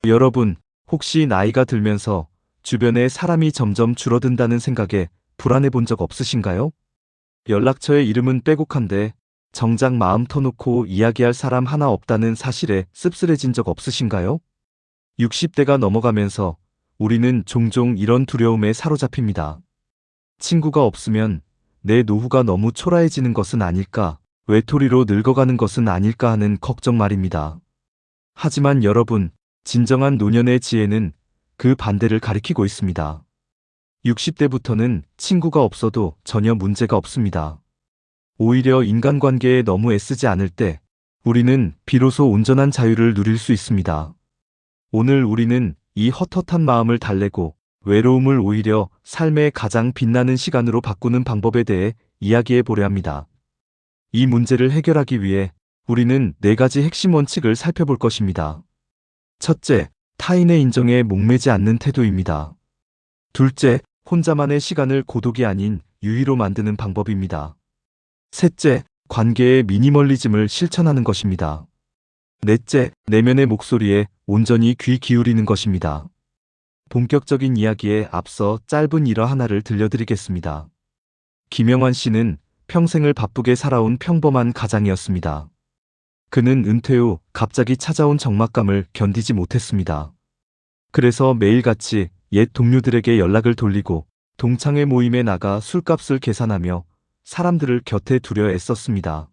여러분, 혹시 나이가 들면서 주변에 사람이 점점 줄어든다는 생각에 불안해 본 적 없으신가요? 연락처에 이름은 빼곡한데 정작 마음 터놓고 이야기할 사람 하나 없다는 사실에 씁쓸해진 적 없으신가요? 60대가 넘어가면서 우리는 종종 이런 두려움에 사로잡힙니다. 친구가 없으면 내 노후가 너무 초라해지는 것은 아닐까, 외톨이로 늙어가는 것은 아닐까 하는 걱정 말입니다. 하지만 여러분, 진정한 노년의 지혜는 그 반대를 가리키고 있습니다. 60대부터는 친구가 없어도 전혀 문제가 없습니다. 오히려 인간관계에 너무 애쓰지 않을 때 우리는 비로소 온전한 자유를 누릴 수 있습니다. 오늘 우리는 이 헛헛한 마음을 달래고 외로움을 오히려 삶의 가장 빛나는 시간으로 바꾸는 방법에 대해 이야기해 보려 합니다. 이 문제를 해결하기 위해 우리는 4가지 핵심 원칙을 살펴볼 것입니다. 첫째, 타인의 인정에 목매지 않는 태도입니다. 둘째, 혼자만의 시간을 고독이 아닌 유의로 만드는 방법입니다. 셋째, 관계의 미니멀리즘을 실천하는 것입니다. 넷째, 내면의 목소리에 온전히 귀 기울이는 것입니다. 본격적인 이야기에 앞서 짧은 일화 하나를 들려드리겠습니다. 김영환 씨는 평생을 바쁘게 살아온 평범한 가장이었습니다. 그는 은퇴 후 갑자기 찾아온 적막감을 견디지 못했습니다. 그래서 매일같이 옛 동료들에게 연락을 돌리고 동창회 모임에 나가 술값을 계산하며 사람들을 곁에 두려 애썼습니다.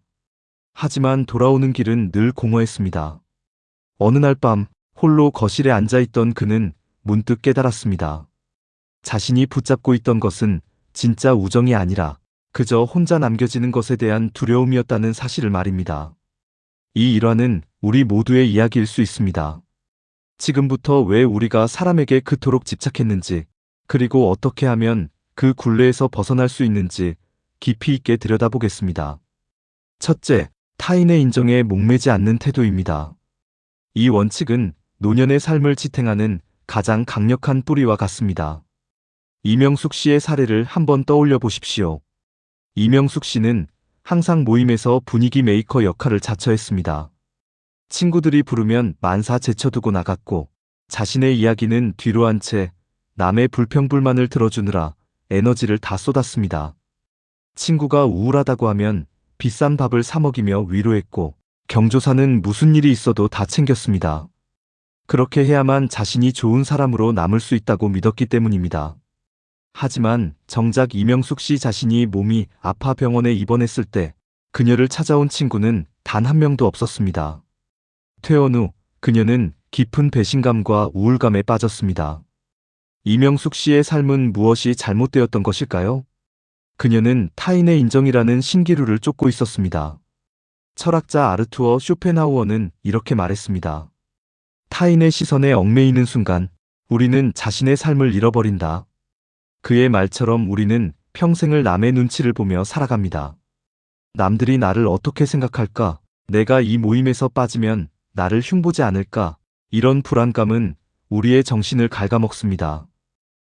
하지만 돌아오는 길은 늘 공허했습니다. 어느 날 밤 홀로 거실에 앉아있던 그는 문득 깨달았습니다. 자신이 붙잡고 있던 것은 진짜 우정이 아니라 그저 혼자 남겨지는 것에 대한 두려움이었다는 사실을 말입니다. 이 일화는 우리 모두의 이야기일 수 있습니다. 지금부터 왜 우리가 사람에게 그토록 집착했는지, 그리고 어떻게 하면 그 굴레에서 벗어날 수 있는지 깊이 있게 들여다보겠습니다. 첫째, 타인의 인정에 목매지 않는 태도입니다. 이 원칙은 노년의 삶을 지탱하는 가장 강력한 뿌리와 같습니다. 이명숙 씨의 사례를 한번 떠올려 보십시오. 이명숙 씨는 항상 모임에서 분위기 메이커 역할을 자처했습니다. 친구들이 부르면 만사 제쳐두고 나갔고 자신의 이야기는 뒤로 한 채 남의 불평불만을 들어주느라 에너지를 다 쏟았습니다. 친구가 우울하다고 하면 비싼 밥을 사 먹이며 위로했고 경조사는 무슨 일이 있어도 다 챙겼습니다. 그렇게 해야만 자신이 좋은 사람으로 남을 수 있다고 믿었기 때문입니다. 하지만 정작 이명숙 씨 자신이 몸이 아파 병원에 입원했을 때 그녀를 찾아온 친구는 단 한 명도 없었습니다. 퇴원 후 그녀는 깊은 배신감과 우울감에 빠졌습니다. 이명숙 씨의 삶은 무엇이 잘못되었던 것일까요? 그녀는 타인의 인정이라는 신기루를 쫓고 있었습니다. 철학자 아르투어 쇼펜하우어는 이렇게 말했습니다. 타인의 시선에 얽매이는 순간 우리는 자신의 삶을 잃어버린다. 그의 말처럼 우리는 평생을 남의 눈치를 보며 살아갑니다. 남들이 나를 어떻게 생각할까? 내가 이 모임에서 빠지면 나를 흉보지 않을까? 이런 불안감은 우리의 정신을 갉아먹습니다.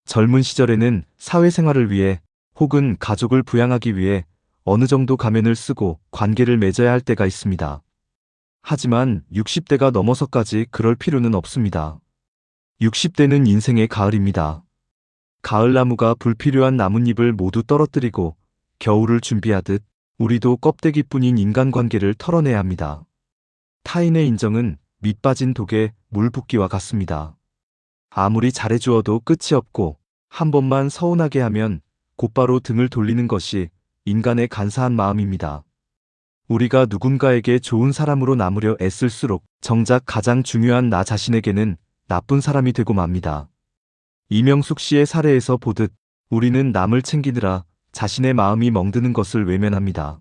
젊은 시절에는 사회생활을 위해 혹은 가족을 부양하기 위해 어느 정도 가면을 쓰고 관계를 맺어야 할 때가 있습니다. 하지만 60대가 넘어서까지 그럴 필요는 없습니다. 60대는 인생의 가을입니다. 가을나무가 불필요한 나뭇잎을 모두 떨어뜨리고 겨울을 준비하듯 우리도 껍데기뿐인 인간관계를 털어내야 합니다. 타인의 인정은 밑 빠진 독에 물 붓기와 같습니다. 아무리 잘해주어도 끝이 없고 한 번만 서운하게 하면 곧바로 등을 돌리는 것이 인간의 간사한 마음입니다. 우리가 누군가에게 좋은 사람으로 남으려 애쓸수록 정작 가장 중요한 나 자신에게는 나쁜 사람이 되고 맙니다. 이명숙 씨의 사례에서 보듯 우리는 남을 챙기느라 자신의 마음이 멍드는 것을 외면합니다.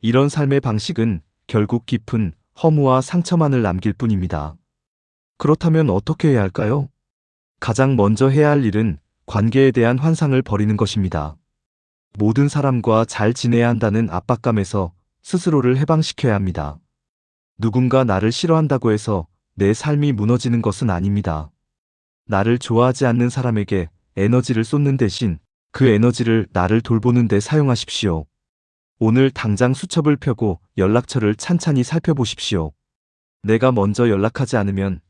이런 삶의 방식은 결국 깊은 허무와 상처만을 남길 뿐입니다. 그렇다면 어떻게 해야 할까요? 가장 먼저 해야 할 일은 관계에 대한 환상을 버리는 것입니다. 모든 사람과 잘 지내야 한다는 압박감에서 스스로를 해방시켜야 합니다. 누군가 나를 싫어한다고 해서 내 삶이 무너지는 것은 아닙니다. 나를 좋아하지 않는 사람에게 에너지를 쏟는 대신 그 에너지를 나를 돌보는 데 사용하십시오. 오늘 당장 수첩을 펴고 연락처를 찬찬히 살펴보십시오. 내가 먼저 연락하지 않으면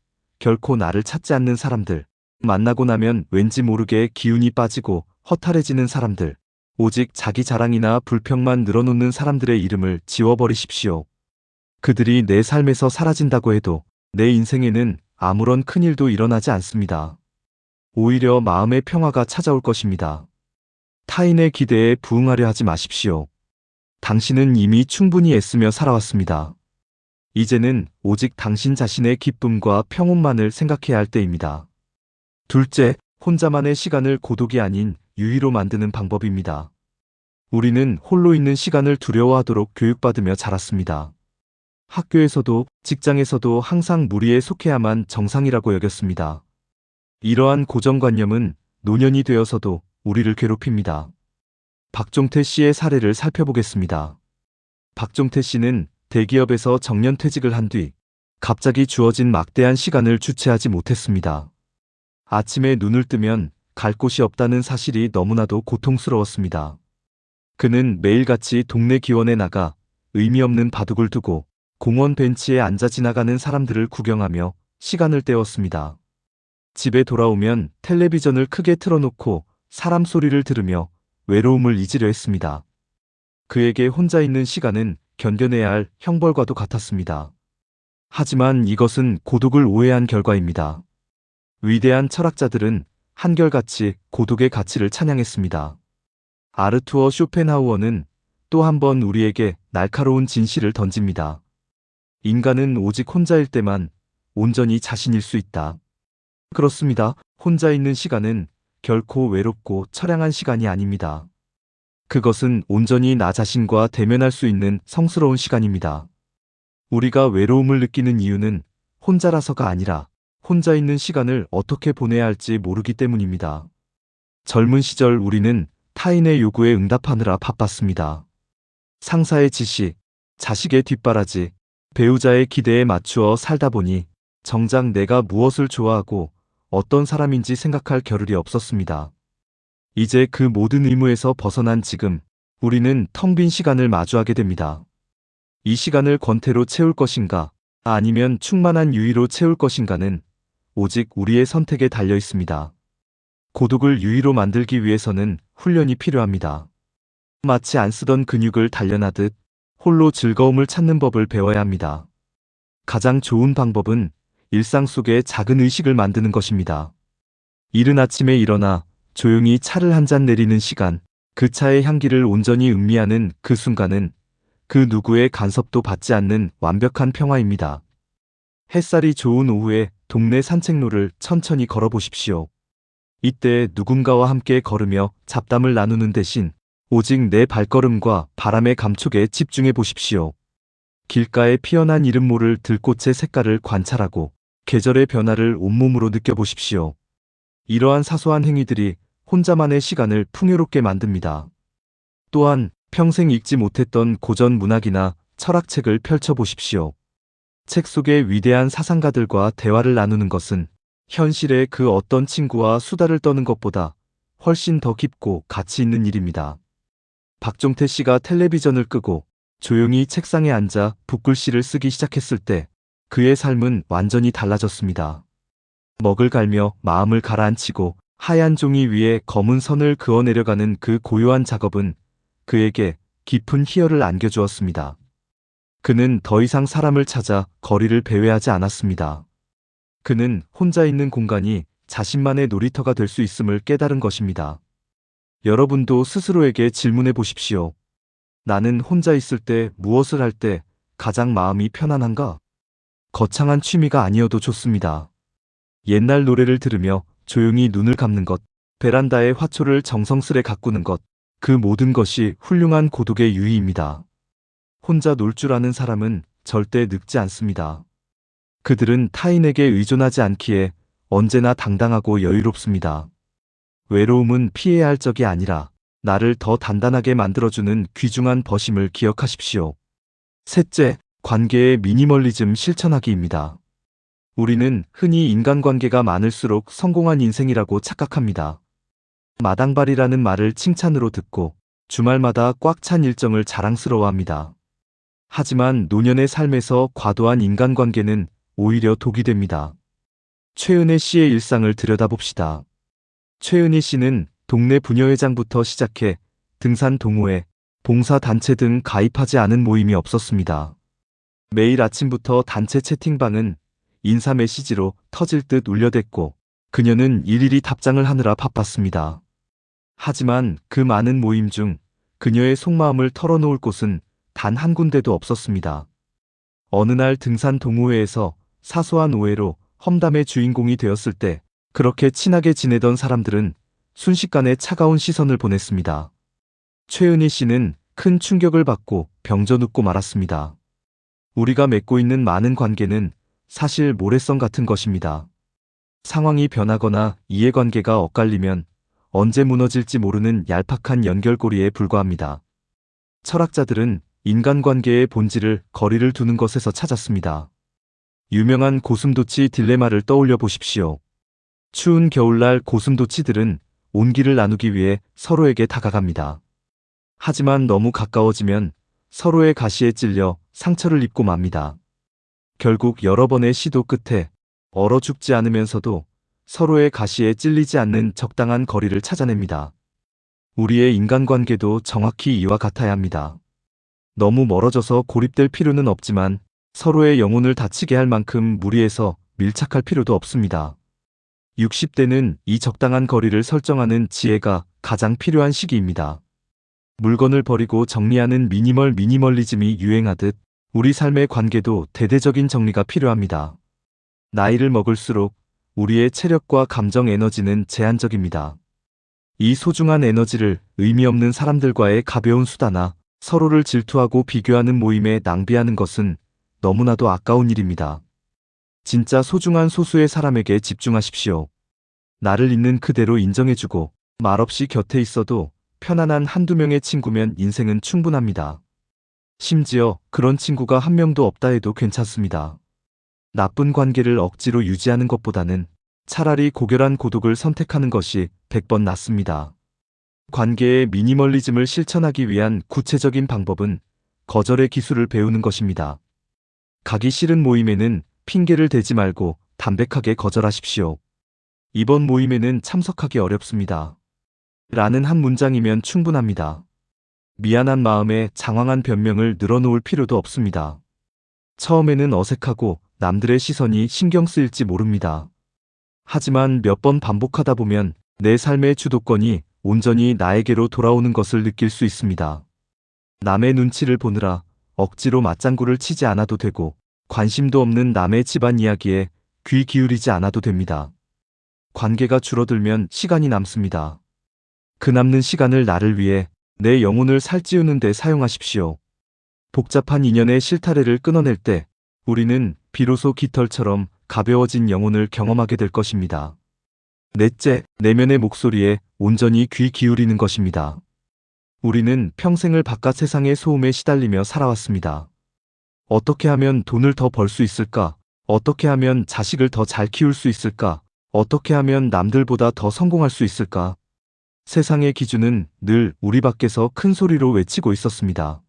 결코 나를 찾지 않는 사람들, 만나고 나면 왠지 모르게 기운이 빠지고 허탈해지는 사람들, 오직 자기 자랑이나 불평만 늘어놓는 사람들의 이름을 지워버리십시오. 그들이 내 삶에서 사라진다고 해도 내 인생에는 아무런 큰일도 일어나지 않습니다. 오히려 마음의 평화가 찾아올 것입니다. 타인의 기대에 부응하려 하지 마십시오. 당신은 이미 충분히 애쓰며 살아왔습니다. 이제는 오직 당신 자신의 기쁨과 평온만을 생각해야 할 때입니다. 둘째, 혼자만의 시간을 고독이 아닌 유의로 만드는 방법입니다. 우리는 홀로 있는 시간을 두려워하도록 교육받으며 자랐습니다. 학교에서도 직장에서도 항상 무리에 속해야만 정상이라고 여겼습니다. 이러한 고정관념은 노년이 되어서도 우리를 괴롭힙니다. 박종태 씨의 사례를 살펴보겠습니다. 박종태 씨는 대기업에서 정년퇴직을 한 뒤 갑자기 주어진 막대한 시간을 주체하지 못했습니다. 아침에 눈을 뜨면 갈 곳이 없다는 사실이 너무나도 고통스러웠습니다. 그는 매일같이 동네 기원에 나가 의미 없는 바둑을 두고 공원 벤치에 앉아 지나가는 사람들을 구경하며 시간을 때웠습니다. 집에 돌아오면 텔레비전을 크게 틀어놓고 사람 소리를 들으며 외로움을 잊으려 했습니다. 그에게 혼자 있는 시간은 견뎌내야 할 형벌과도 같았습니다. 하지만 이것은 고독을 오해한 결과입니다. 위대한 철학자들은 한결같이 고독의 가치를 찬양했습니다. 아르투어 쇼펜하우어는 또 한 번 우리에게 날카로운 진실을 던집니다. 인간은 오직 혼자일 때만 온전히 자신일 수 있다. 그렇습니다. 혼자 있는 시간은 결코 외롭고 처량한 시간이 아닙니다. 그것은 온전히 나 자신과 대면할 수 있는 성스러운 시간입니다. 우리가 외로움을 느끼는 이유는 혼자라서가 아니라 혼자 있는 시간을 어떻게 보내야 할지 모르기 때문입니다. 젊은 시절 우리는 타인의 요구에 응답하느라 바빴습니다. 상사의 지시, 자식의 뒷바라지, 배우자의 기대에 맞추어 살다 보니 정작 내가 무엇을 좋아하고 어떤 사람인지 생각할 겨를이 없었습니다. 이제 그 모든 의무에서 벗어난 지금 우리는 텅 빈 시간을 마주하게 됩니다. 이 시간을 권태로 채울 것인가 아니면 충만한 유의로 채울 것인가는 오직 우리의 선택에 달려 있습니다. 고독을 유의로 만들기 위해서는 훈련이 필요합니다. 마치 안 쓰던 근육을 단련하듯 홀로 즐거움을 찾는 법을 배워야 합니다. 가장 좋은 방법은 일상 속에 작은 의식을 만드는 것입니다. 이른 아침에 일어나 조용히 차를 한 잔 내리는 시간, 그 차의 향기를 온전히 음미하는 그 순간은 그 누구의 간섭도 받지 않는 완벽한 평화입니다. 햇살이 좋은 오후에 동네 산책로를 천천히 걸어보십시오. 이때 누군가와 함께 걸으며 잡담을 나누는 대신 오직 내 발걸음과 바람의 감촉에 집중해 보십시오. 길가에 피어난 이름 모를 들꽃의 색깔을 관찰하고 계절의 변화를 온몸으로 느껴보십시오. 이러한 사소한 행위들이 혼자만의 시간을 풍요롭게 만듭니다. 또한 평생 읽지 못했던 고전 문학이나 철학책을 펼쳐보십시오. 책 속의 위대한 사상가들과 대화를 나누는 것은 현실의 그 어떤 친구와 수다를 떠는 것보다 훨씬 더 깊고 가치 있는 일입니다. 박종태 씨가 텔레비전을 끄고 조용히 책상에 앉아 붓글씨를 쓰기 시작했을 때 그의 삶은 완전히 달라졌습니다. 먹을 갈며 마음을 가라앉히고 하얀 종이 위에 검은 선을 그어내려가는 그 고요한 작업은 그에게 깊은 희열을 안겨주었습니다. 그는 더 이상 사람을 찾아 거리를 배회하지 않았습니다. 그는 혼자 있는 공간이 자신만의 놀이터가 될 수 있음을 깨달은 것입니다. 여러분도 스스로에게 질문해 보십시오. 나는 혼자 있을 때 무엇을 할 때 가장 마음이 편안한가? 거창한 취미가 아니어도 좋습니다. 옛날 노래를 들으며 조용히 눈을 감는 것, 베란다에 화초를 정성스레 가꾸는 것, 그 모든 것이 훌륭한 고독의 유의입니다. 혼자 놀 줄 아는 사람은 절대 늙지 않습니다. 그들은 타인에게 의존하지 않기에 언제나 당당하고 여유롭습니다. 외로움은 피해야 할 적이 아니라 나를 더 단단하게 만들어주는 귀중한 벗임을 기억하십시오. 셋째, 관계의 미니멀리즘 실천하기입니다. 우리는 흔히 인간관계가 많을수록 성공한 인생이라고 착각합니다. 마당발이라는 말을 칭찬으로 듣고 주말마다 꽉 찬 일정을 자랑스러워합니다. 하지만 노년의 삶에서 과도한 인간관계는 오히려 독이 됩니다. 최은혜 씨의 일상을 들여다봅시다. 최은희 씨는 동네 부녀회장부터 시작해 등산 동호회, 봉사단체 등 가입하지 않은 모임이 없었습니다. 매일 아침부터 단체 채팅방은 인사 메시지로 터질 듯 울려댔고 그녀는 일일이 답장을 하느라 바빴습니다. 하지만 그 많은 모임 중 그녀의 속마음을 털어놓을 곳은 단 한 군데도 없었습니다. 어느 날 등산 동호회에서 사소한 오해로 험담의 주인공이 되었을 때 그렇게 친하게 지내던 사람들은 순식간에 차가운 시선을 보냈습니다. 최은희 씨는 큰 충격을 받고 병져 눕고 말았습니다. 우리가 맺고 있는 많은 관계는 사실 모래성 같은 것입니다. 상황이 변하거나 이해관계가 엇갈리면 언제 무너질지 모르는 얄팍한 연결고리에 불과합니다. 철학자들은 인간관계의 본질을 거리를 두는 것에서 찾았습니다. 유명한 고슴도치 딜레마를 떠올려 보십시오. 추운 겨울날 고슴도치들은 온기를 나누기 위해 서로에게 다가갑니다. 하지만 너무 가까워지면 서로의 가시에 찔려 상처를 입고 맙니다. 결국 여러 번의 시도 끝에 얼어 죽지 않으면서도 서로의 가시에 찔리지 않는 적당한 거리를 찾아냅니다. 우리의 인간관계도 정확히 이와 같아야 합니다. 너무 멀어져서 고립될 필요는 없지만 서로의 영혼을 다치게 할 만큼 무리해서 밀착할 필요도 없습니다. 60대는 이 적당한 거리를 설정하는 지혜가 가장 필요한 시기입니다. 물건을 버리고 정리하는 미니멀리즘이 유행하듯 우리 삶의 관계도 대대적인 정리가 필요합니다. 나이를 먹을수록 우리의 체력과 감정 에너지는 제한적입니다. 이 소중한 에너지를 의미 없는 사람들과의 가벼운 수다나 서로를 질투하고 비교하는 모임에 낭비하는 것은 너무나도 아까운 일입니다. 진짜 소중한 소수의 사람에게 집중하십시오. 나를 있는 그대로 인정해주고 말없이 곁에 있어도 편안한 한두 명의 친구면 인생은 충분합니다. 심지어 그런 친구가 한 명도 없다 해도 괜찮습니다. 나쁜 관계를 억지로 유지하는 것보다는 차라리 고결한 고독을 선택하는 것이 100번 낫습니다. 관계의 미니멀리즘을 실천하기 위한 구체적인 방법은 거절의 기술을 배우는 것입니다. 가기 싫은 모임에는 핑계를 대지 말고 담백하게 거절하십시오. 이번 모임에는 참석하기 어렵습니다. 라는 한 문장이면 충분합니다. 미안한 마음에 장황한 변명을 늘어놓을 필요도 없습니다. 처음에는 어색하고 남들의 시선이 신경 쓰일지 모릅니다. 하지만 몇 번 반복하다 보면 내 삶의 주도권이 온전히 나에게로 돌아오는 것을 느낄 수 있습니다. 남의 눈치를 보느라 억지로 맞장구를 치지 않아도 되고 관심도 없는 남의 집안 이야기에 귀 기울이지 않아도 됩니다. 관계가 줄어들면 시간이 남습니다. 그 남는 시간을 나를 위해 내 영혼을 살찌우는 데 사용하십시오. 복잡한 인연의 실타래를 끊어낼 때 우리는 비로소 깃털처럼 가벼워진 영혼을 경험하게 될 것입니다. 넷째, 내면의 목소리에 온전히 귀 기울이는 것입니다. 우리는 평생을 바깥 세상의 소음에 시달리며 살아왔습니다. 어떻게 하면 돈을 더 벌 수 있을까? 어떻게 하면 자식을 더 잘 키울 수 있을까? 어떻게 하면 남들보다 더 성공할 수 있을까? 세상의 기준은 늘 우리 밖에서 큰 소리로 외치고 있었습니다.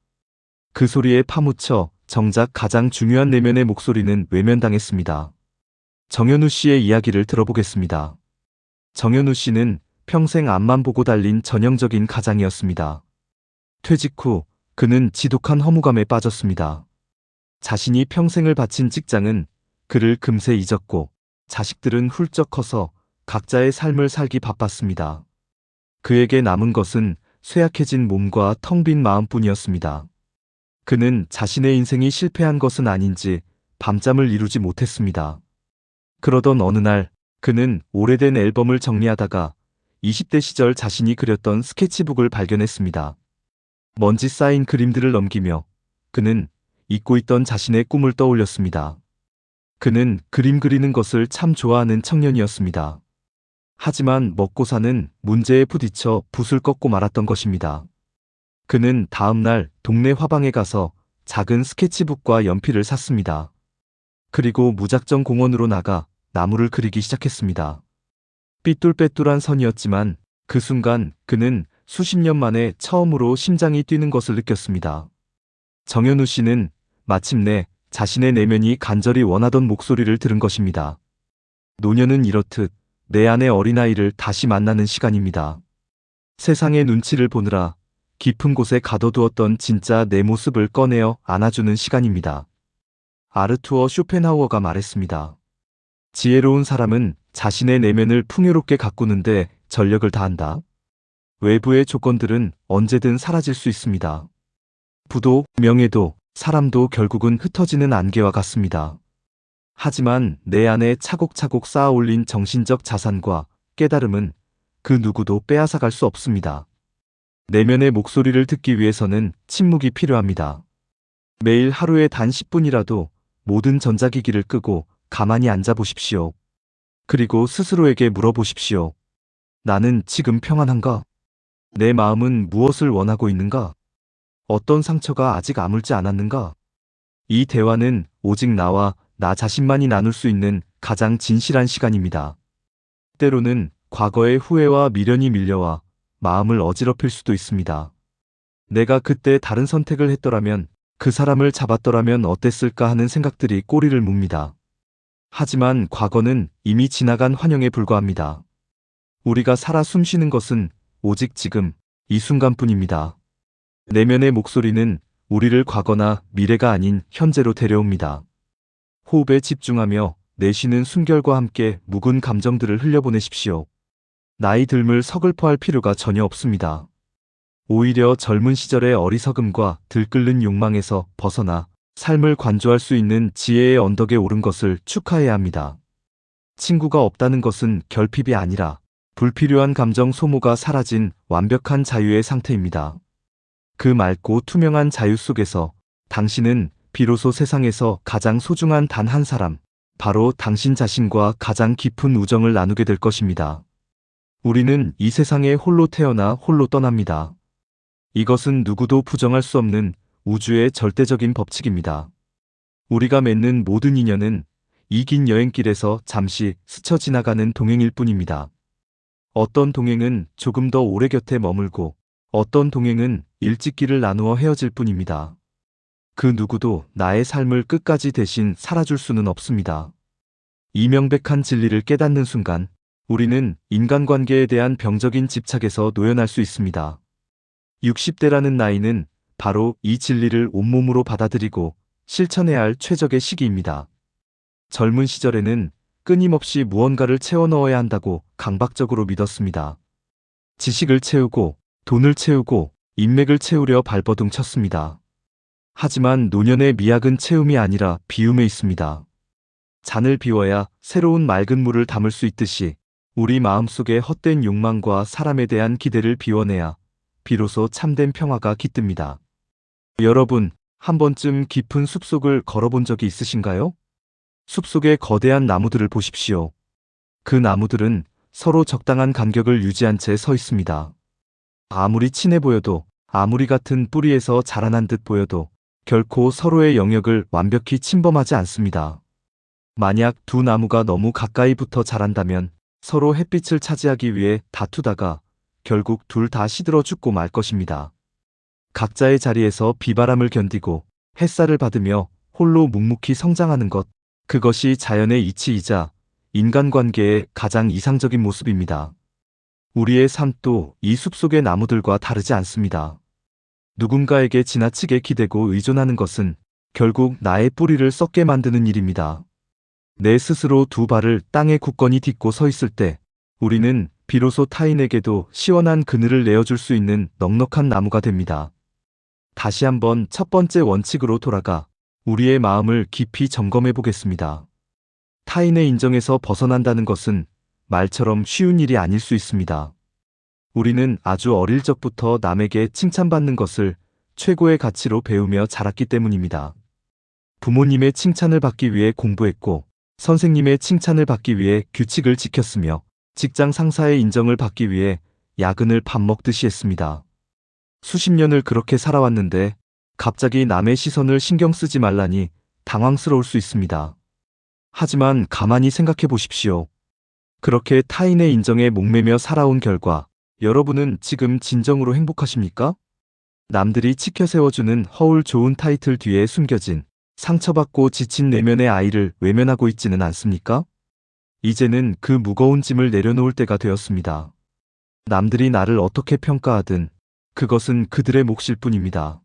그 소리에 파묻혀 정작 가장 중요한 내면의 목소리는 외면당했습니다. 정현우 씨의 이야기를 들어보겠습니다. 정현우 씨는 평생 앞만 보고 달린 전형적인 가장이었습니다. 퇴직 후 그는 지독한 허무감에 빠졌습니다. 자신이 평생을 바친 직장은 그를 금세 잊었고 자식들은 훌쩍 커서 각자의 삶을 살기 바빴습니다. 그에게 남은 것은 쇠약해진 몸과 텅 빈 마음뿐이었습니다. 그는 자신의 인생이 실패한 것은 아닌지 밤잠을 이루지 못했습니다. 그러던 어느 날 그는 오래된 앨범을 정리하다가 20대 시절 자신이 그렸던 스케치북을 발견했습니다. 먼지 쌓인 그림들을 넘기며 그는 잊고 있던 자신의 꿈을 떠올렸습니다. 그는 그림 그리는 것을 참 좋아하는 청년이었습니다. 하지만 먹고 사는 문제에 부딪혀 붓을 꺾고 말았던 것입니다. 그는 다음 날 동네 화방에 가서 작은 스케치북과 연필을 샀습니다. 그리고 무작정 공원으로 나가 나무를 그리기 시작했습니다. 삐뚤빼뚤한 선이었지만 그 순간 그는 수십 년 만에 처음으로 심장이 뛰는 것을 느꼈습니다. 정현우 씨는 마침내 자신의 내면이 간절히 원하던 목소리를 들은 것입니다. 노년은 이렇듯 내 안의 어린아이를 다시 만나는 시간입니다. 세상의 눈치를 보느라 깊은 곳에 가둬두었던 진짜 내 모습을 꺼내어 안아주는 시간입니다. 아르투어 쇼펜하우어가 말했습니다. 지혜로운 사람은 자신의 내면을 풍요롭게 가꾸는데 전력을 다한다. 외부의 조건들은 언제든 사라질 수 있습니다. 부도, 명예도, 사람도 결국은 흩어지는 안개와 같습니다. 하지만 내 안에 차곡차곡 쌓아 올린 정신적 자산과 깨달음은 그 누구도 빼앗아갈 수 없습니다. 내면의 목소리를 듣기 위해서는 침묵이 필요합니다. 매일 하루에 단 10분이라도 모든 전자기기를 끄고 가만히 앉아보십시오. 그리고 스스로에게 물어보십시오. 나는 지금 평안한가? 내 마음은 무엇을 원하고 있는가? 어떤 상처가 아직 아물지 않았는가? 이 대화는 오직 나와 나 자신만이 나눌 수 있는 가장 진실한 시간입니다. 때로는 과거의 후회와 미련이 밀려와 마음을 어지럽힐 수도 있습니다. 내가 그때 다른 선택을 했더라면, 그 사람을 잡았더라면 어땠을까 하는 생각들이 꼬리를 뭅니다. 하지만 과거는 이미 지나간 환영에 불과합니다. 우리가 살아 숨쉬는 것은 오직 지금, 이 순간뿐입니다. 내면의 목소리는 우리를 과거나 미래가 아닌 현재로 데려옵니다. 호흡에 집중하며 내쉬는 숨결과 함께 묵은 감정들을 흘려보내십시오. 나이 들물 서글퍼할 필요가 전혀 없습니다. 오히려 젊은 시절의 어리석음과 들끓는 욕망에서 벗어나 삶을 관조할 수 있는 지혜의 언덕에 오른 것을 축하해야 합니다. 친구가 없다는 것은 결핍이 아니라 불필요한 감정 소모가 사라진 완벽한 자유의 상태입니다. 그 맑고 투명한 자유 속에서 당신은 비로소 세상에서 가장 소중한 단 한 사람, 바로 당신 자신과 가장 깊은 우정을 나누게 될 것입니다. 우리는 이 세상에 홀로 태어나 홀로 떠납니다. 이것은 누구도 부정할 수 없는 우주의 절대적인 법칙입니다. 우리가 맺는 모든 인연은 이 긴 여행길에서 잠시 스쳐 지나가는 동행일 뿐입니다. 어떤 동행은 조금 더 오래 곁에 머물고 어떤 동행은 일찍 길을 나누어 헤어질 뿐입니다. 그 누구도 나의 삶을 끝까지 대신 살아줄 수는 없습니다. 이 명백한 진리를 깨닫는 순간 우리는 인간관계에 대한 병적인 집착에서 놓여날 수 있습니다. 60대라는 나이는 바로 이 진리를 온몸으로 받아들이고 실천해야 할 최적의 시기입니다. 젊은 시절에는 끊임없이 무언가를 채워 넣어야 한다고 강박적으로 믿었습니다. 지식을 채우고 돈을 채우고 인맥을 채우려 발버둥 쳤습니다. 하지만 노년의 미학은 채움이 아니라 비움에 있습니다. 잔을 비워야 새로운 맑은 물을 담을 수 있듯이 우리 마음속의 헛된 욕망과 사람에 대한 기대를 비워내야 비로소 참된 평화가 깃듭니다. 여러분, 한 번쯤 깊은 숲속을 걸어본 적이 있으신가요? 숲속의 거대한 나무들을 보십시오. 그 나무들은 서로 적당한 간격을 유지한 채 서 있습니다. 아무리 친해 보여도, 아무리 같은 뿌리에서 자라난 듯 보여도 결코 서로의 영역을 완벽히 침범하지 않습니다. 만약 두 나무가 너무 가까이 붙어 자란다면 서로 햇빛을 차지하기 위해 다투다가 결국 둘 다 시들어 죽고 말 것입니다. 각자의 자리에서 비바람을 견디고 햇살을 받으며 홀로 묵묵히 성장하는 것, 그것이 자연의 이치이자 인간관계의 가장 이상적인 모습입니다. 우리의 삶도 이 숲속의 나무들과 다르지 않습니다. 누군가에게 지나치게 기대고 의존하는 것은 결국 나의 뿌리를 썩게 만드는 일입니다. 내 스스로 두 발을 땅에 굳건히 딛고 서 있을 때 우리는 비로소 타인에게도 시원한 그늘을 내어줄 수 있는 넉넉한 나무가 됩니다. 다시 한번 첫 번째 원칙으로 돌아가 우리의 마음을 깊이 점검해 보겠습니다. 타인의 인정에서 벗어난다는 것은 말처럼 쉬운 일이 아닐 수 있습니다. 우리는 아주 어릴 적부터 남에게 칭찬받는 것을 최고의 가치로 배우며 자랐기 때문입니다. 부모님의 칭찬을 받기 위해 공부했고, 선생님의 칭찬을 받기 위해 규칙을 지켰으며, 직장 상사의 인정을 받기 위해 야근을 밥 먹듯이 했습니다. 수십 년을 그렇게 살아왔는데 갑자기 남의 시선을 신경 쓰지 말라니 당황스러울 수 있습니다. 하지만 가만히 생각해 보십시오. 그렇게 타인의 인정에 목매며 살아온 결과 여러분은 지금 진정으로 행복하십니까? 남들이 치켜 세워주는 허울 좋은 타이틀 뒤에 숨겨진 상처받고 지친 내면의 아이를 외면하고 있지는 않습니까? 이제는 그 무거운 짐을 내려놓을 때가 되었습니다. 남들이 나를 어떻게 평가하든 그것은 그들의 몫일 뿐입니다.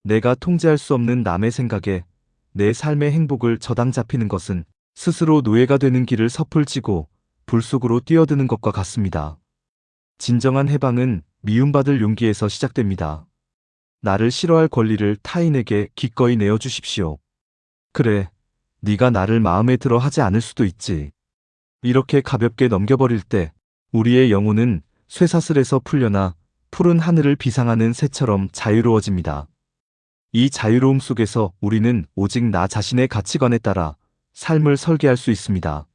내가 통제할 수 없는 남의 생각에 내 삶의 행복을 저당 잡히는 것은 스스로 노예가 되는 길을 섣불지고 불 속으로 뛰어드는 것과 같습니다. 진정한 해방은 미움받을 용기에서 시작됩니다. 나를 싫어할 권리를 타인에게 기꺼이 내어주십시오. 그래, 네가 나를 마음에 들어 하지 않을 수도 있지. 이렇게 가볍게 넘겨버릴 때 우리의 영혼은 쇠사슬에서 풀려나 푸른 하늘을 비상하는 새처럼 자유로워집니다. 이 자유로움 속에서 우리는 오직 나 자신의 가치관에 따라 삶을 설계할 수 있습니다.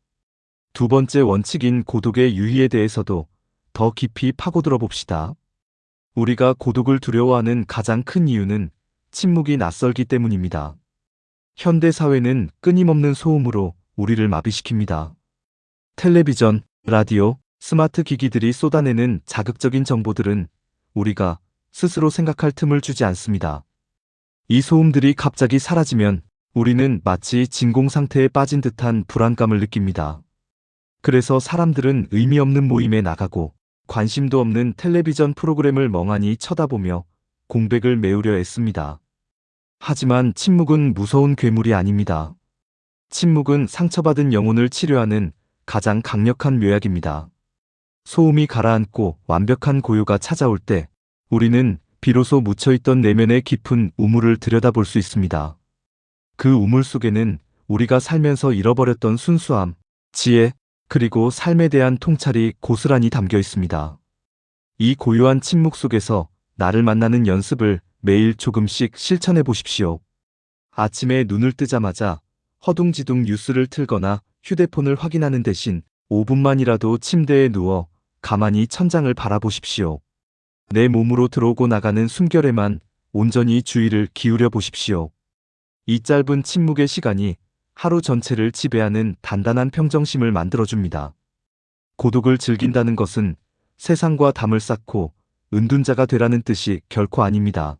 두 번째 원칙인 고독의 유희에 대해서도 더 깊이 파고들어 봅시다. 우리가 고독을 두려워하는 가장 큰 이유는 침묵이 낯설기 때문입니다. 현대 사회는 끊임없는 소음으로 우리를 마비시킵니다. 텔레비전, 라디오, 스마트 기기들이 쏟아내는 자극적인 정보들은 우리가 스스로 생각할 틈을 주지 않습니다. 이 소음들이 갑자기 사라지면 우리는 마치 진공 상태에 빠진 듯한 불안감을 느낍니다. 그래서 사람들은 의미 없는 모임에 나가고 관심도 없는 텔레비전 프로그램을 멍하니 쳐다보며 공백을 메우려 애씁니다. 하지만 침묵은 무서운 괴물이 아닙니다. 침묵은 상처받은 영혼을 치료하는 가장 강력한 묘약입니다. 소음이 가라앉고 완벽한 고요가 찾아올 때 우리는 비로소 묻혀있던 내면의 깊은 우물을 들여다볼 수 있습니다. 그 우물 속에는 우리가 살면서 잃어버렸던 순수함, 지혜, 그리고 삶에 대한 통찰이 고스란히 담겨 있습니다. 이 고요한 침묵 속에서 나를 만나는 연습을 매일 조금씩 실천해 보십시오. 아침에 눈을 뜨자마자 허둥지둥 뉴스를 틀거나 휴대폰을 확인하는 대신 5분만이라도 침대에 누워 가만히 천장을 바라보십시오. 내 몸으로 들어오고 나가는 숨결에만 온전히 주의를 기울여 보십시오. 이 짧은 침묵의 시간이 하루 전체를 지배하는 단단한 평정심을 만들어줍니다. 고독을 즐긴다는 것은 세상과 담을 쌓고 은둔자가 되라는 뜻이 결코 아닙니다.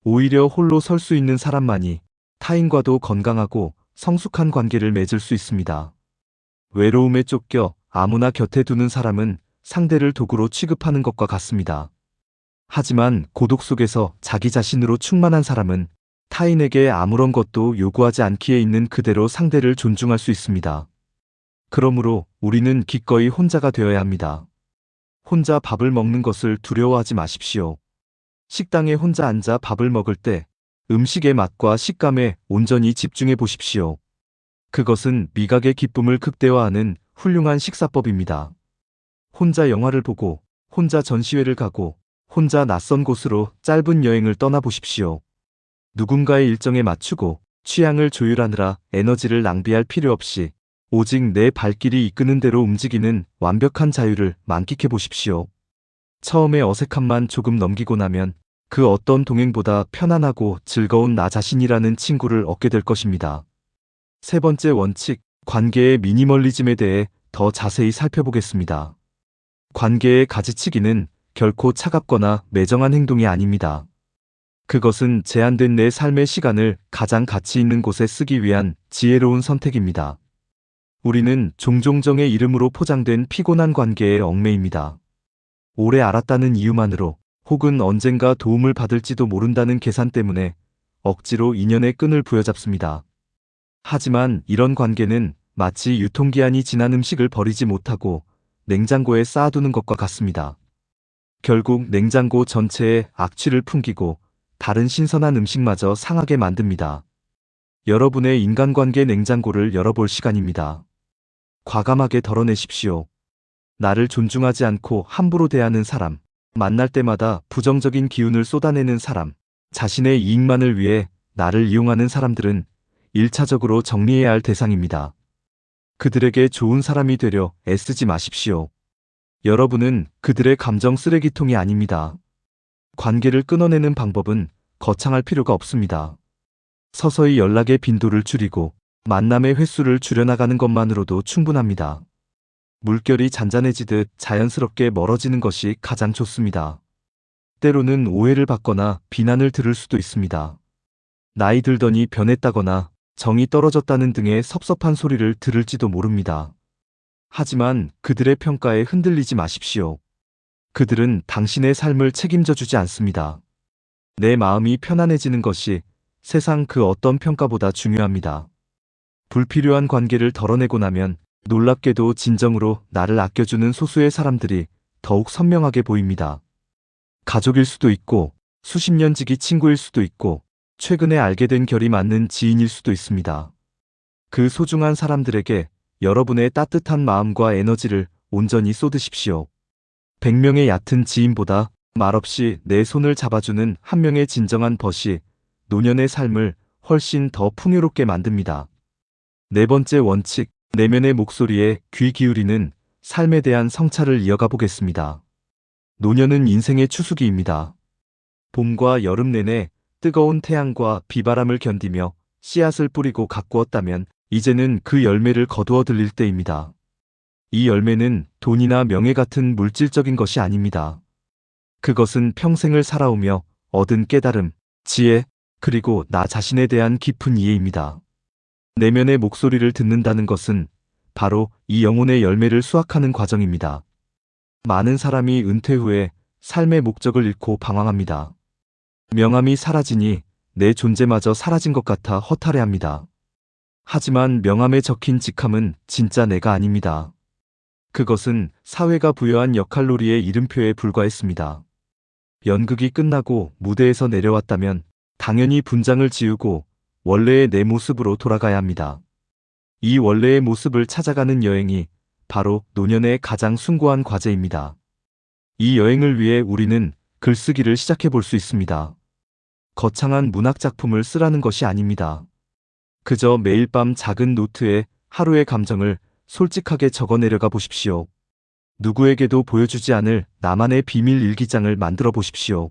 오히려 홀로 설 수 있는 사람만이 타인과도 건강하고 성숙한 관계를 맺을 수 있습니다. 외로움에 쫓겨 아무나 곁에 두는 사람은 상대를 도구로 취급하는 것과 같습니다. 하지만 고독 속에서 자기 자신으로 충만한 사람은 타인에게 아무런 것도 요구하지 않기에 있는 그대로 상대를 존중할 수 있습니다. 그러므로 우리는 기꺼이 혼자가 되어야 합니다. 혼자 밥을 먹는 것을 두려워하지 마십시오. 식당에 혼자 앉아 밥을 먹을 때 음식의 맛과 식감에 온전히 집중해 보십시오. 그것은 미각의 기쁨을 극대화하는 훌륭한 식사법입니다. 혼자 영화를 보고, 혼자 전시회를 가고, 혼자 낯선 곳으로 짧은 여행을 떠나보십시오. 누군가의 일정에 맞추고 취향을 조율하느라 에너지를 낭비할 필요 없이 오직 내 발길이 이끄는 대로 움직이는 완벽한 자유를 만끽해 보십시오. 처음에 어색함만 조금 넘기고 나면 그 어떤 동행보다 편안하고 즐거운 나 자신이라는 친구를 얻게 될 것입니다. 세 번째 원칙, 관계의 미니멀리즘에 대해 더 자세히 살펴보겠습니다. 관계의 가지치기는 결코 차갑거나 매정한 행동이 아닙니다. 그것은 제한된 내 삶의 시간을 가장 가치 있는 곳에 쓰기 위한 지혜로운 선택입니다. 우리는 종종 정의 이름으로 포장된 피곤한 관계에 얽매입니다. 오래 알았다는 이유만으로 혹은 언젠가 도움을 받을지도 모른다는 계산 때문에 억지로 인연의 끈을 부여잡습니다. 하지만 이런 관계는 마치 유통기한이 지난 음식을 버리지 못하고 냉장고에 쌓아두는 것과 같습니다. 결국 냉장고 전체에 악취를 풍기고 다른 신선한 음식마저 상하게 만듭니다. 여러분의 인간관계 냉장고를 열어볼 시간입니다. 과감하게 덜어내십시오. 나를 존중하지 않고 함부로 대하는 사람, 만날 때마다 부정적인 기운을 쏟아내는 사람, 자신의 이익만을 위해 나를 이용하는 사람들은 1차적으로 정리해야 할 대상입니다. 그들에게 좋은 사람이 되려 애쓰지 마십시오. 여러분은 그들의 감정 쓰레기통이 아닙니다. 관계를 끊어내는 방법은 거창할 필요가 없습니다. 서서히 연락의 빈도를 줄이고 만남의 횟수를 줄여나가는 것만으로도 충분합니다. 물결이 잔잔해지듯 자연스럽게 멀어지는 것이 가장 좋습니다. 때로는 오해를 받거나 비난을 들을 수도 있습니다. 나이 들더니 변했다거나 정이 떨어졌다는 등의 섭섭한 소리를 들을지도 모릅니다. 하지만 그들의 평가에 흔들리지 마십시오. 그들은 당신의 삶을 책임져 주지 않습니다. 내 마음이 편안해지는 것이 세상 그 어떤 평가보다 중요합니다. 불필요한 관계를 덜어내고 나면 놀랍게도 진정으로 나를 아껴주는 소수의 사람들이 더욱 선명하게 보입니다. 가족일 수도 있고, 수십 년 지기 친구일 수도 있고, 최근에 알게 된 결이 맞는 지인일 수도 있습니다. 그 소중한 사람들에게 여러분의 따뜻한 마음과 에너지를 온전히 쏟으십시오. 100명의 얕은 지인보다 말없이 내 손을 잡아주는 한 명의 진정한 벗이 노년의 삶을 훨씬 더 풍요롭게 만듭니다. 네 번째 원칙, 내면의 목소리에 귀 기울이는 삶에 대한 성찰을 이어가 보겠습니다. 노년은 인생의 추수기입니다. 봄과 여름 내내 뜨거운 태양과 비바람을 견디며 씨앗을 뿌리고 가꾸었다면 이제는 그 열매를 거두어 들릴 때입니다. 이 열매는 돈이나 명예 같은 물질적인 것이 아닙니다. 그것은 평생을 살아오며 얻은 깨달음, 지혜, 그리고 나 자신에 대한 깊은 이해입니다. 내면의 목소리를 듣는다는 것은 바로 이 영혼의 열매를 수확하는 과정입니다. 많은 사람이 은퇴 후에 삶의 목적을 잃고 방황합니다. 명함이 사라지니 내 존재마저 사라진 것 같아 허탈해합니다. 하지만 명함에 적힌 직함은 진짜 내가 아닙니다. 그것은 사회가 부여한 역할놀이의 이름표에 불과했습니다. 연극이 끝나고 무대에서 내려왔다면 당연히 분장을 지우고 원래의 내 모습으로 돌아가야 합니다. 이 원래의 모습을 찾아가는 여행이 바로 노년의 가장 숭고한 과제입니다. 이 여행을 위해 우리는 글쓰기를 시작해 볼 수 있습니다. 거창한 문학작품을 쓰라는 것이 아닙니다. 그저 매일 밤 작은 노트에 하루의 감정을 솔직하게 적어 내려가 보십시오. 누구에게도 보여주지 않을 나만의 비밀 일기장을 만들어 보십시오.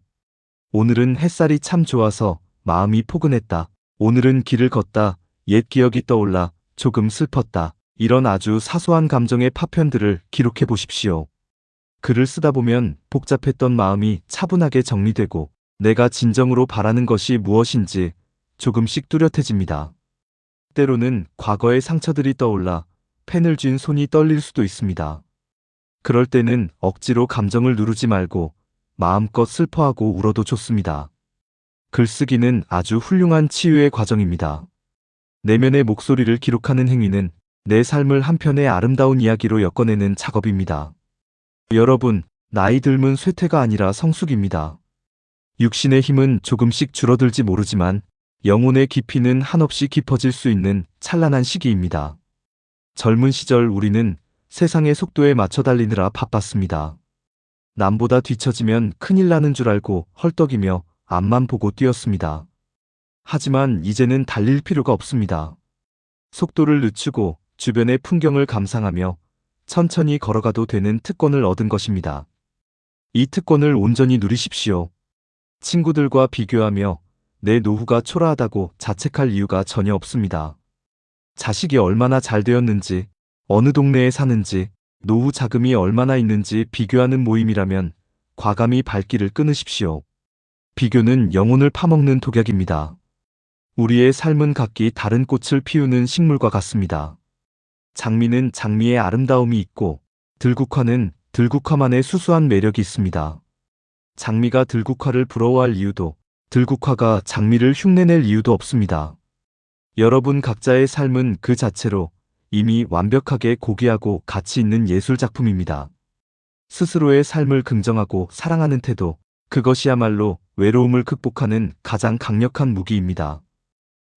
오늘은 햇살이 참 좋아서 마음이 포근했다. 오늘은 길을 걷다 옛 기억이 떠올라 조금 슬펐다. 이런 아주 사소한 감정의 파편들을 기록해 보십시오. 글을 쓰다 보면 복잡했던 마음이 차분하게 정리되고 내가 진정으로 바라는 것이 무엇인지 조금씩 뚜렷해집니다. 때로는 과거의 상처들이 떠올라 펜을 쥔 손이 떨릴 수도 있습니다. 그럴 때는 억지로 감정을 누르지 말고 마음껏 슬퍼하고 울어도 좋습니다. 글쓰기는 아주 훌륭한 치유의 과정입니다. 내면의 목소리를 기록하는 행위는 내 삶을 한편의 아름다운 이야기로 엮어내는 작업입니다. 여러분, 나이 들면 쇠퇴가 아니라 성숙입니다. 육신의 힘은 조금씩 줄어들지 모르지만 영혼의 깊이는 한없이 깊어질 수 있는 찬란한 시기입니다. 젊은 시절 우리는 세상의 속도에 맞춰 달리느라 바빴습니다. 남보다 뒤처지면 큰일 나는 줄 알고 헐떡이며 앞만 보고 뛰었습니다. 하지만 이제는 달릴 필요가 없습니다. 속도를 늦추고 주변의 풍경을 감상하며 천천히 걸어가도 되는 특권을 얻은 것입니다. 이 특권을 온전히 누리십시오. 친구들과 비교하며 내 노후가 초라하다고 자책할 이유가 전혀 없습니다. 자식이 얼마나 잘 되었는지, 어느 동네에 사는지, 노후 자금이 얼마나 있는지 비교하는 모임이라면 과감히 발길을 끊으십시오. 비교는 영혼을 파먹는 독약입니다. 우리의 삶은 각기 다른 꽃을 피우는 식물과 같습니다. 장미는 장미의 아름다움이 있고 들국화는 들국화만의 수수한 매력이 있습니다. 장미가 들국화를 부러워할 이유도 들국화가 장미를 흉내낼 이유도 없습니다. 여러분 각자의 삶은 그 자체로 이미 완벽하게 고귀하고 가치 있는 예술작품입니다. 스스로의 삶을 긍정하고 사랑하는 태도, 그것이야말로 외로움을 극복하는 가장 강력한 무기입니다.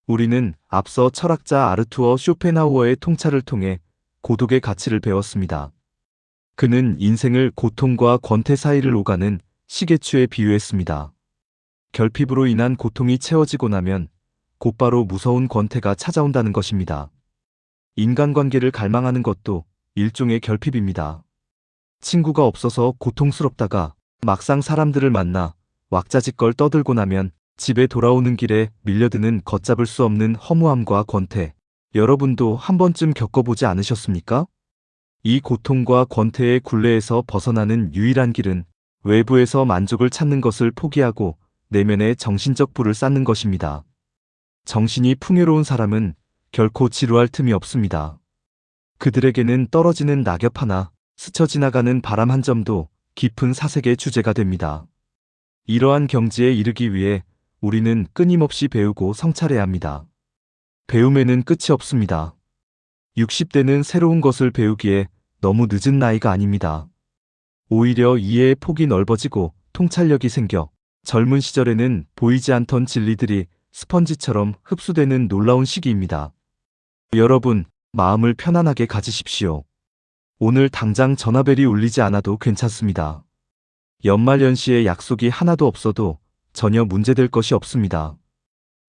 우리는 앞서 철학자 아르투어 쇼펜하우어의 통찰을 통해 고독의 가치를 배웠습니다. 그는 인생을 고통과 권태 사이를 오가는 시계추에 비유했습니다. 결핍으로 인한 고통이 채워지고 나면 곧바로 무서운 권태가 찾아온다는 것입니다. 인간관계를 갈망하는 것도 일종의 결핍입니다. 친구가 없어서 고통스럽다가 막상 사람들을 만나 왁자지껄 떠들고 나면 집에 돌아오는 길에 밀려드는 걷잡을 수 없는 허무함과 권태, 여러분도 한 번쯤 겪어보지 않으셨습니까? 이 고통과 권태의 굴레에서 벗어나는 유일한 길은 외부에서 만족을 찾는 것을 포기하고 내면의 정신적 불을 쌓는 것입니다. 정신이 풍요로운 사람은 결코 지루할 틈이 없습니다. 그들에게는 떨어지는 낙엽 하나, 스쳐 지나가는 바람 한 점도 깊은 사색의 주제가 됩니다. 이러한 경지에 이르기 위해 우리는 끊임없이 배우고 성찰해야 합니다. 배움에는 끝이 없습니다. 60대는 새로운 것을 배우기에 너무 늦은 나이가 아닙니다. 오히려 이해의 폭이 넓어지고 통찰력이 생겨 젊은 시절에는 보이지 않던 진리들이 스펀지처럼 흡수되는 놀라운 시기입니다. 여러분, 마음을 편안하게 가지십시오. 오늘 당장 전화벨이 울리지 않아도 괜찮습니다. 연말연시에 약속이 하나도 없어도 전혀 문제될 것이 없습니다.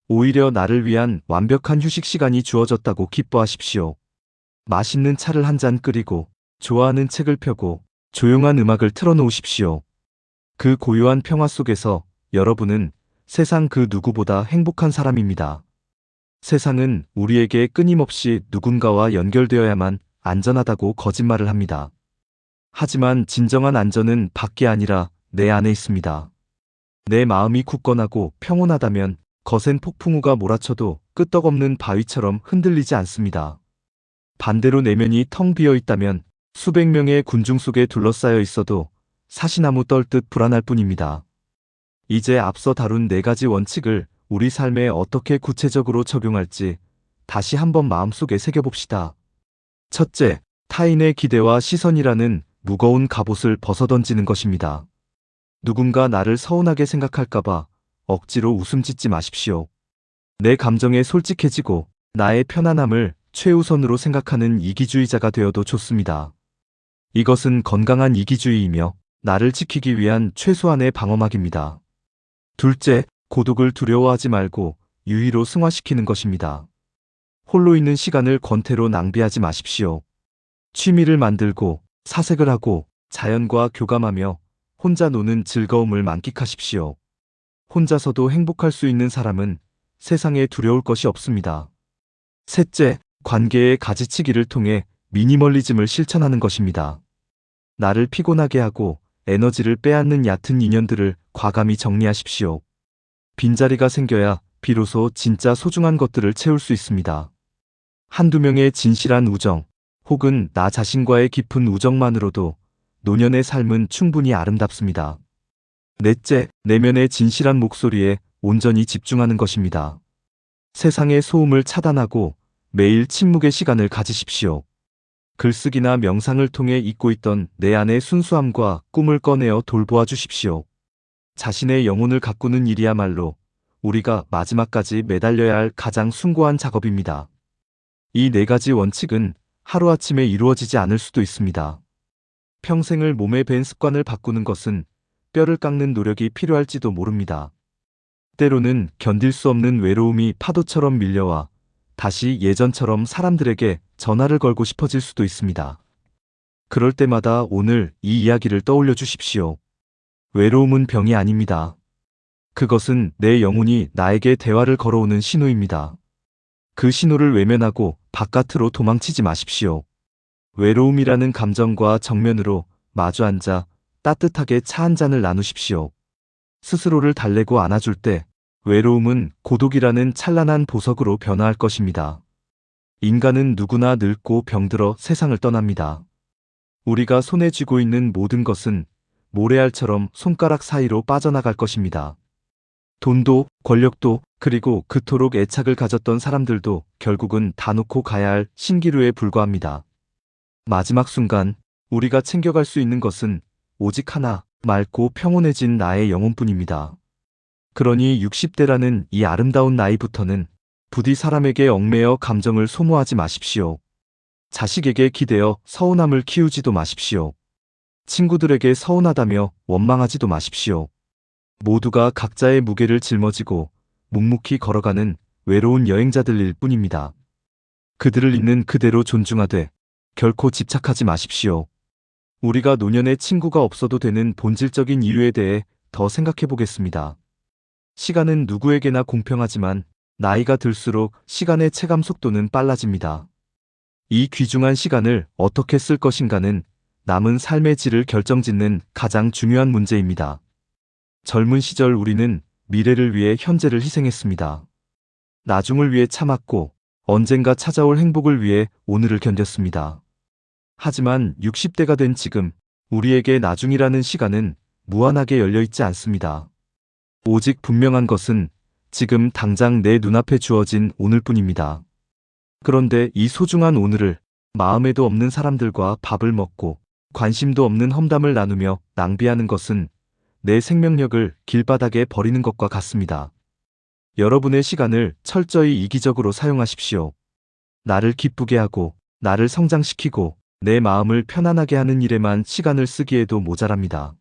오히려 나를 위한 완벽한 휴식 시간이 주어졌다고 기뻐하십시오. 맛있는 차를 한 잔 끓이고 좋아하는 책을 펴고 조용한 음악을 틀어놓으십시오. 그 고요한 평화 속에서 여러분은 세상 그 누구보다 행복한 사람입니다. 세상은 우리에게 끊임없이 누군가와 연결되어야만 안전하다고 거짓말을 합니다. 하지만 진정한 안전은 밖에 아니라 내 안에 있습니다. 내 마음이 굳건하고 평온하다면 거센 폭풍우가 몰아쳐도 끄떡없는 바위처럼 흔들리지 않습니다. 반대로 내면이 텅 비어 있다면 수백 명의 군중 속에 둘러싸여 있어도 사시나무 떨듯 불안할 뿐입니다. 이제 앞서 다룬 4가지 원칙을 우리 삶에 어떻게 구체적으로 적용할지 다시 한번 마음속에 새겨봅시다. 첫째, 타인의 기대와 시선이라는 무거운 갑옷을 벗어던지는 것입니다. 누군가 나를 서운하게 생각할까봐 억지로 웃음 짓지 마십시오. 내 감정에 솔직해지고 나의 편안함을 최우선으로 생각하는 이기주의자가 되어도 좋습니다. 이것은 건강한 이기주의이며 나를 지키기 위한 최소한의 방어막입니다. 둘째, 고독을 두려워하지 말고 유의로 승화시키는 것입니다. 홀로 있는 시간을 권태로 낭비하지 마십시오. 취미를 만들고 사색을 하고 자연과 교감하며 혼자 노는 즐거움을 만끽하십시오. 혼자서도 행복할 수 있는 사람은 세상에 두려울 것이 없습니다. 셋째, 관계의 가지치기를 통해 미니멀리즘을 실천하는 것입니다. 나를 피곤하게 하고 에너지를 빼앗는 얕은 인연들을 과감히 정리하십시오. 빈자리가 생겨야 비로소 진짜 소중한 것들을 채울 수 있습니다. 한두 명의 진실한 우정, 혹은 나 자신과의 깊은 우정만으로도 노년의 삶은 충분히 아름답습니다. 넷째, 내면의 진실한 목소리에 온전히 집중하는 것입니다. 세상의 소음을 차단하고 매일 침묵의 시간을 가지십시오. 글쓰기나 명상을 통해 잊고 있던 내 안의 순수함과 꿈을 꺼내어 돌보아 주십시오. 자신의 영혼을 가꾸는 일이야말로 우리가 마지막까지 매달려야 할 가장 숭고한 작업입니다. 이 4가지 원칙은 하루아침에 이루어지지 않을 수도 있습니다. 평생을 몸에 밴 습관을 바꾸는 것은 뼈를 깎는 노력이 필요할지도 모릅니다. 때로는 견딜 수 없는 외로움이 파도처럼 밀려와 다시 예전처럼 사람들에게 전화를 걸고 싶어질 수도 있습니다. 그럴 때마다 오늘 이 이야기를 떠올려 주십시오. 외로움은 병이 아닙니다. 그것은 내 영혼이 나에게 대화를 걸어오는 신호입니다. 그 신호를 외면하고 바깥으로 도망치지 마십시오. 외로움이라는 감정과 정면으로 마주 앉아 따뜻하게 차 한 잔을 나누십시오. 스스로를 달래고 안아줄 때 외로움은 고독이라는 찬란한 보석으로 변화할 것입니다. 인간은 누구나 늙고 병들어 세상을 떠납니다. 우리가 손에 쥐고 있는 모든 것은 모래알처럼 손가락 사이로 빠져나갈 것입니다. 돈도, 권력도, 그리고 그토록 애착을 가졌던 사람들도 결국은 다 놓고 가야 할 신기루에 불과합니다. 마지막 순간 우리가 챙겨갈 수 있는 것은 오직 하나, 맑고 평온해진 나의 영혼뿐입니다. 그러니 60대라는 이 아름다운 나이부터는 부디 사람에게 얽매여 감정을 소모하지 마십시오. 자식에게 기대어 서운함을 키우지도 마십시오. 친구들에게 서운하다며 원망하지도 마십시오. 모두가 각자의 무게를 짊어지고 묵묵히 걸어가는 외로운 여행자들일 뿐입니다. 그들을 있는 그대로 존중하되 결코 집착하지 마십시오. 우리가 노년에 친구가 없어도 되는 본질적인 이유에 대해 더 생각해 보겠습니다. 시간은 누구에게나 공평하지만 나이가 들수록 시간의 체감 속도는 빨라집니다. 이 귀중한 시간을 어떻게 쓸 것인가는 남은 삶의 질을 결정짓는 가장 중요한 문제입니다. 젊은 시절 우리는 미래를 위해 현재를 희생했습니다. 나중을 위해 참았고 언젠가 찾아올 행복을 위해 오늘을 견뎠습니다. 하지만 60대가 된 지금 우리에게 나중이라는 시간은 무한하게 열려 있지 않습니다. 오직 분명한 것은 지금 당장 내 눈앞에 주어진 오늘뿐입니다. 그런데 이 소중한 오늘을 마음에도 없는 사람들과 밥을 먹고 관심도 없는 험담을 나누며 낭비하는 것은 내 생명력을 길바닥에 버리는 것과 같습니다. 여러분의 시간을 철저히 이기적으로 사용하십시오. 나를 기쁘게 하고 나를 성장시키고 내 마음을 편안하게 하는 일에만 시간을 쓰기에도 모자랍니다.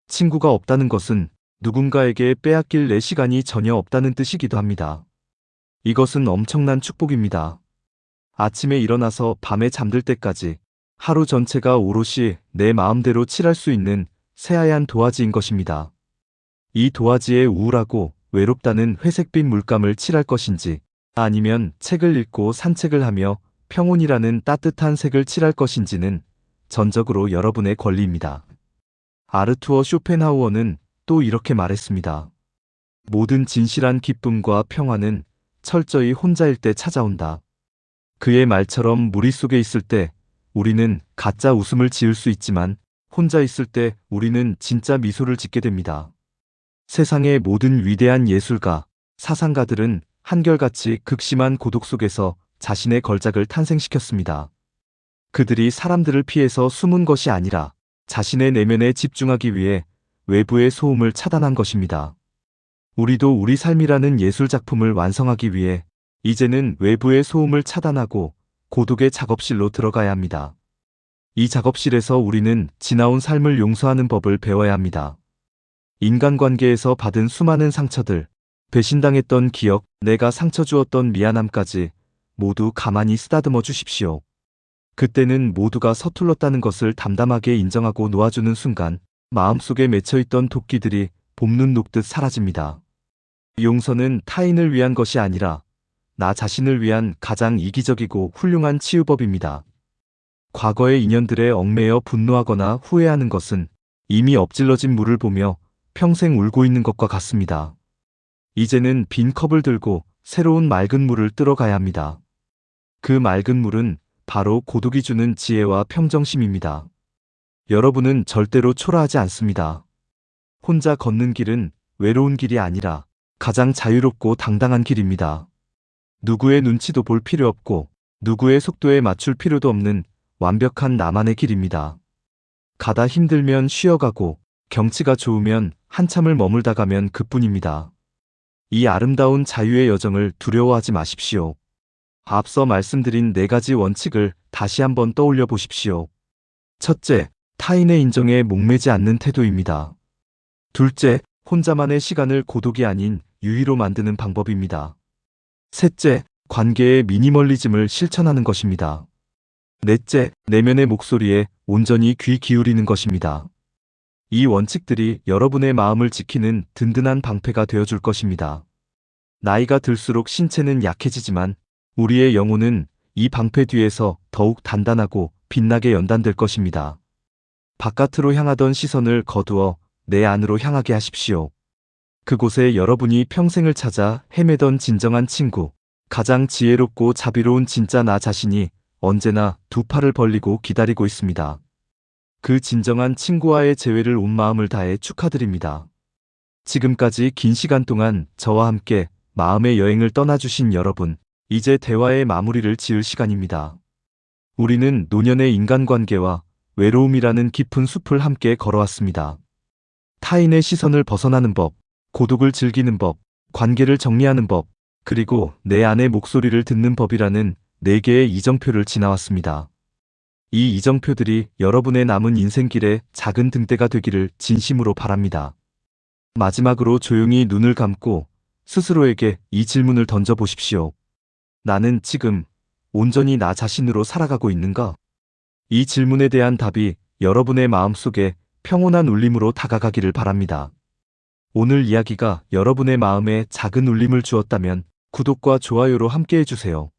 친구가 없다는 것은 누군가에게 빼앗길 내 시간이 전혀 없다는 뜻이기도 합니다. 이것은 엄청난 축복입니다. 아침에 일어나서 밤에 잠들 때까지 하루 전체가 오롯이 내 마음대로 칠할 수 있는 새하얀 도화지인 것입니다. 이 도화지에 우울하고 외롭다는 회색빛 물감을 칠할 것인지 아니면 책을 읽고 산책을 하며 평온이라는 따뜻한 색을 칠할 것인지는 전적으로 여러분의 권리입니다. 아르투어 쇼펜하우어는 또 이렇게 말했습니다. 모든 진실한 기쁨과 평화는 철저히 혼자일 때 찾아온다. 그의 말처럼 무리 속에 있을 때 우리는 가짜 웃음을 지을 수 있지만 혼자 있을 때 우리는 진짜 미소를 짓게 됩니다. 세상의 모든 위대한 예술가, 사상가들은 한결같이 극심한 고독 속에서 자신의 걸작을 탄생시켰습니다. 그들이 사람들을 피해서 숨은 것이 아니라 자신의 내면에 집중하기 위해 외부의 소음을 차단한 것입니다. 우리도 우리 삶이라는 예술작품을 완성하기 위해 이제는 외부의 소음을 차단하고 고독의 작업실로 들어가야 합니다. 이 작업실에서 우리는 지나온 삶을 용서하는 법을 배워야 합니다. 인간관계에서 받은 수많은 상처들, 배신당했던 기억, 내가 상처 주었던 미안함까지 모두 가만히 쓰다듬어 주십시오. 그때는 모두가 서툴렀다는 것을 담담하게 인정하고 놓아주는 순간 마음속에 맺혀있던 도끼들이 봄눈 녹듯 사라집니다. 용서는 타인을 위한 것이 아니라 나 자신을 위한 가장 이기적이고 훌륭한 치유법입니다. 과거의 인연들에 얽매여 분노하거나 후회하는 것은 이미 엎질러진 물을 보며 평생 울고 있는 것과 같습니다. 이제는 빈 컵을 들고 새로운 맑은 물을 뜨러 가야 합니다. 그 맑은 물은 바로 고독이 주는 지혜와 평정심입니다. 여러분은 절대로 초라하지 않습니다. 혼자 걷는 길은 외로운 길이 아니라 가장 자유롭고 당당한 길입니다. 누구의 눈치도 볼 필요 없고 누구의 속도에 맞출 필요도 없는 완벽한 나만의 길입니다. 가다 힘들면 쉬어가고 경치가 좋으면 한참을 머물다 가면 그뿐입니다. 이 아름다운 자유의 여정을 두려워하지 마십시오. 앞서 말씀드린 4가지 원칙을 다시 한번 떠올려 보십시오. 첫째, 타인의 인정에 목매지 않는 태도입니다. 둘째, 혼자만의 시간을 고독이 아닌 유의로 만드는 방법입니다. 셋째, 관계의 미니멀리즘을 실천하는 것입니다. 넷째, 내면의 목소리에 온전히 귀 기울이는 것입니다. 이 원칙들이 여러분의 마음을 지키는 든든한 방패가 되어줄 것입니다. 나이가 들수록 신체는 약해지지만 우리의 영혼은 이 방패 뒤에서 더욱 단단하고 빛나게 연단될 것입니다. 바깥으로 향하던 시선을 거두어 내 안으로 향하게 하십시오. 그곳에 여러분이 평생을 찾아 헤매던 진정한 친구, 가장 지혜롭고 자비로운 진짜 나 자신이 언제나 2팔을 벌리고 기다리고 있습니다. 그 진정한 친구와의 재회를 온 마음을 다해 축하드립니다. 지금까지 긴 시간 동안 저와 함께 마음의 여행을 떠나주신 여러분, 이제 대화의 마무리를 지을 시간입니다. 우리는 노년의 인간관계와 외로움이라는 깊은 숲을 함께 걸어왔습니다. 타인의 시선을 벗어나는 법, 고독을 즐기는 법, 관계를 정리하는 법, 그리고 내 안의 목소리를 듣는 법이라는 4개의 이정표를 지나왔습니다. 이 이정표들이 여러분의 남은 인생길에 작은 등대가 되기를 진심으로 바랍니다. 마지막으로 조용히 눈을 감고 스스로에게 이 질문을 던져보십시오. 나는 지금 온전히 나 자신으로 살아가고 있는가? 이 질문에 대한 답이 여러분의 마음속에 평온한 울림으로 다가가기를 바랍니다. 오늘 이야기가 여러분의 마음에 작은 울림을 주었다면 구독과 좋아요로 함께 해주세요.